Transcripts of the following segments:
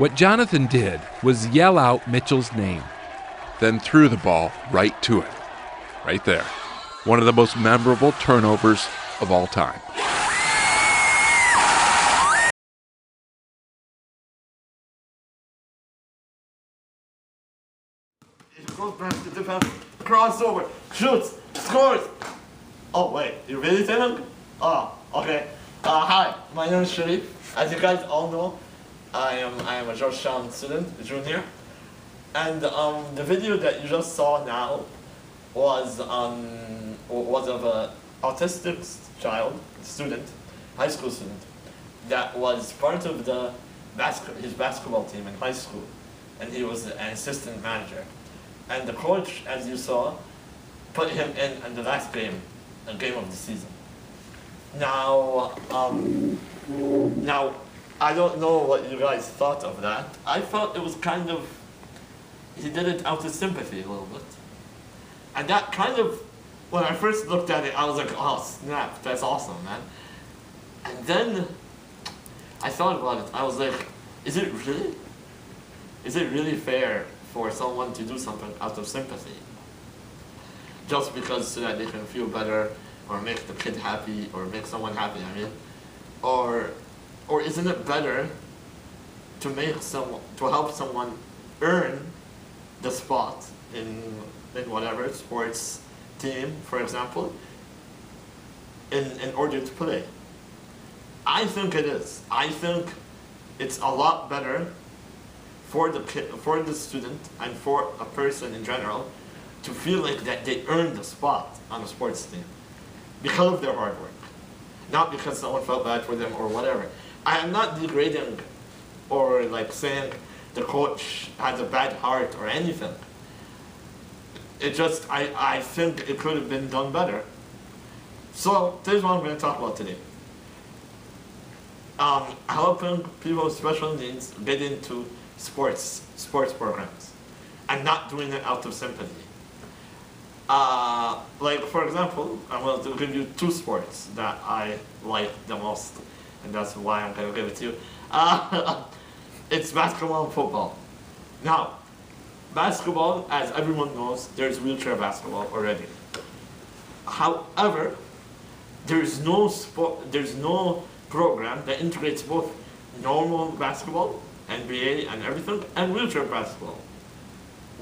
What Jonathan did was yell out Mitchell's name, then threw the ball right to it. Right there. One of the most memorable turnovers of all time. He goes back to defense, crossover, shoots, scores. Oh wait, you really didn't? Oh, okay. Hi, my name is Sharif. As you guys all know, I am a Georgetown student, a junior. And the video that you just saw now was of a autistic student, high school student, that was part of his basketball team in high school, and he was an assistant manager. And the coach, as you saw, put him in the last game, a game of the season. Now, I don't know what you guys thought of that. I felt it was kind of, he did it out of sympathy a little bit. And that kind of, when I first looked at it, I was like, oh snap, that's awesome, man. And then I thought about it. I was like, is it really fair for someone to do something out of sympathy? Just because so that they can feel better, or make the kid happy, or make someone happy, I mean. Or isn't it better to help someone earn the spot in whatever sports team, for example, in order to play? I think it is. I think it's a lot better for the student and for a person in general to feel like that they earned the spot on a sports team because of their hard work, not because someone felt bad for them or whatever. I am not degrading or like saying the coach has a bad heart or anything. It just, I think it could have been done better. So, this is what I'm going to talk about today. Helping people with special needs get into sports programs, and not doing it out of sympathy. Like, for example, I'm going to give you two sports that I like the most, and that's why I'm going to give it to you. It's basketball and football. Now, basketball, as everyone knows, there's wheelchair basketball already. However, there's no program that integrates both normal basketball, NBA and everything, and wheelchair basketball.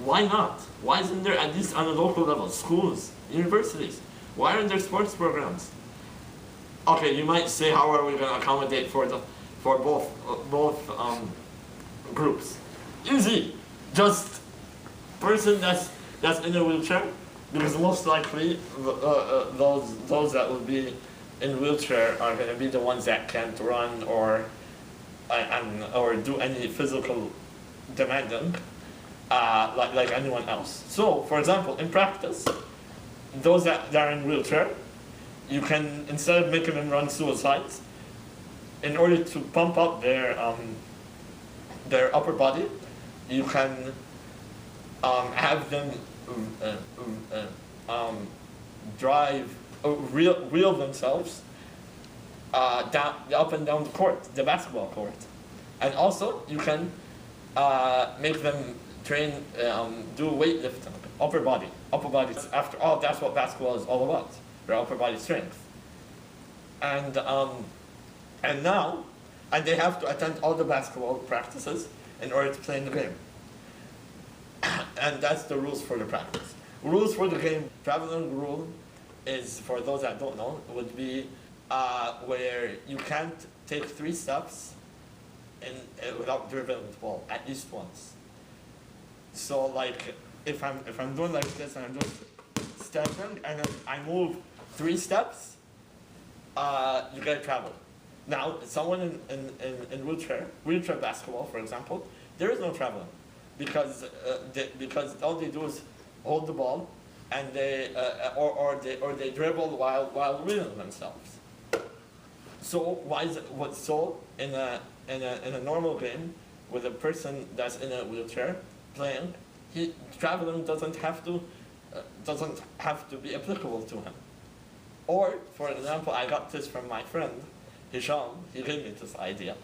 Why not? Why isn't there, at least on a local level, schools, universities? Why aren't there sports programs? Okay, you might say, how are we going to accommodate for both groups? Easy. Just person that's in a wheelchair, because most likely those that will be in wheelchair are going to be the ones that can't run or do any physical demanding like anyone else. So, for example, in practice, those that are in wheelchair, you can, instead of making them run suicides, in order to pump up their upper body, you can have them wheel themselves up and down the court, the basketball court. And also, you can make them train, do weightlifting, upper body. After all, that's what basketball is all about, their upper body strength. And they have to attend all the basketball practices in order to play in the game. And that's the rules for the practice. Rules for the game, traveling rule is, for those that don't know, would be where you can't take 3 steps without dribbling the ball, at least once. So like, if I'm doing like this and I'm just stepping and then I move 3 steps, you gotta travel. Now, someone in wheelchair basketball, for example, there is no traveling, because all they do is hold the ball, and they dribble while wheeling themselves. So in a normal game with a person that's in a wheelchair playing, traveling doesn't have to be applicable to him. Or, for example, I got this from my friend Hisham. He gave me this idea.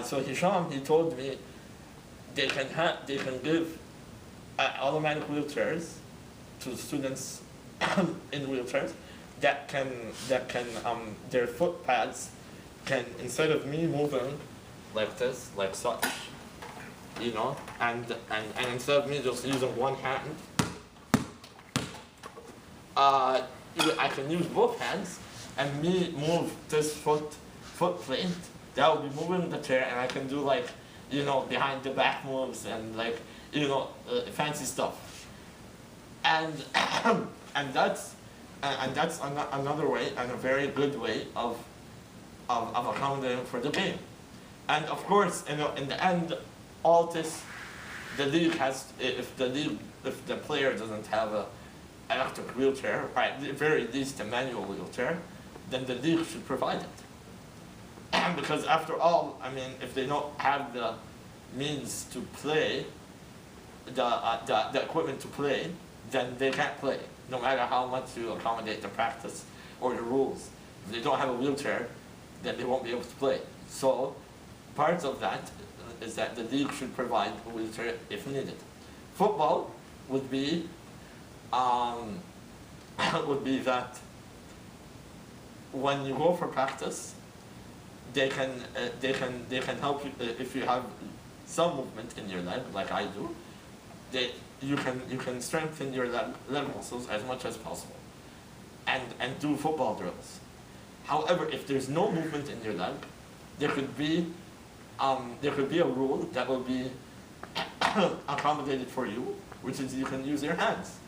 So Hisham, he told me they can give automatic wheelchairs to students in wheelchairs that can their foot pads can, instead of me moving like this, like such, and instead of me just using one hand, I can use both hands and me move this foot plate. That will be moving the chair, and I can do like, behind the back moves and like, fancy stuff. And and that's another way, and a very good way of accommodating for the game. And of course, in the end, all this, the league has, if the player doesn't have a electric wheelchair, or at the very least a manual wheelchair, then the league should provide it. Because after all, I mean, if they don't have the means to play, the equipment to play, then they can't play, no matter how much you accommodate the practice or the rules. If they don't have a wheelchair, then they won't be able to play. So part of that is that the league should provide a wheelchair if needed. Football would be that when you go for practice, they can help you if you have some movement in your leg, like I do. You can strengthen your leg muscles as much as possible, and do football drills. However, if there's no movement in your leg, there could be a rule that will be accommodated for you, which is you can use your hands.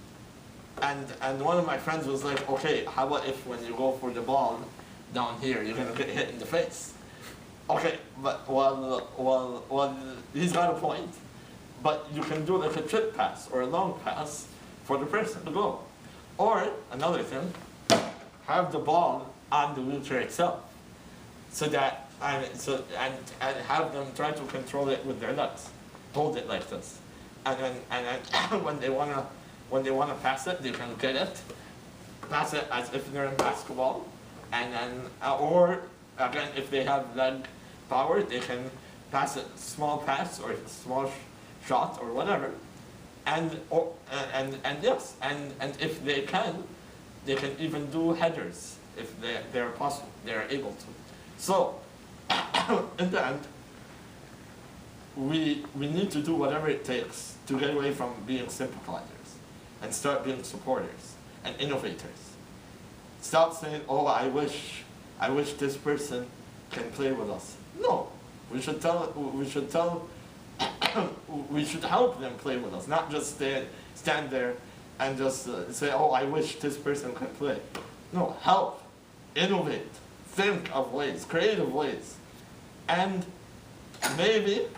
And one of my friends was like, okay, how about if when you go for the ball down here, you're gonna get hit in the face? Okay, but well, he's got a point. But you can do like a trip pass or a long pass for the person to go. Or another thing, have the ball on the wheelchair itself, so that and have them try to control it with their legs, hold it like this, and then when they wanna pass it, they can get it, pass it as if they're in basketball, and then or again if they have leg power, they can pass it small pass or small shot or whatever, and yes, and if they can even do headers if they're possible, they're able to. So in the end, we need to do whatever it takes to get away from being sympathizers and start being supporters and innovators. Stop saying, oh, I wish this person can play with us. No, we should help them play with us, not just stand there and just say, oh, I wish this person could play. No, help, innovate, think of ways, creative ways. And maybe,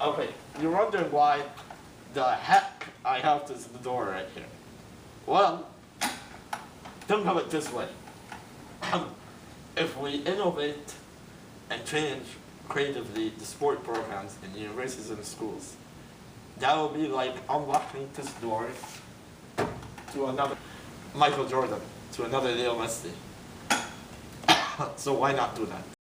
okay, you're wondering why the heck I have this door right here. Well, think of it this way. If we innovate and change creatively the sport programs in universities and schools, that will be like unlocking this door to another Michael Jordan, to another Leo Messi. So why not do that?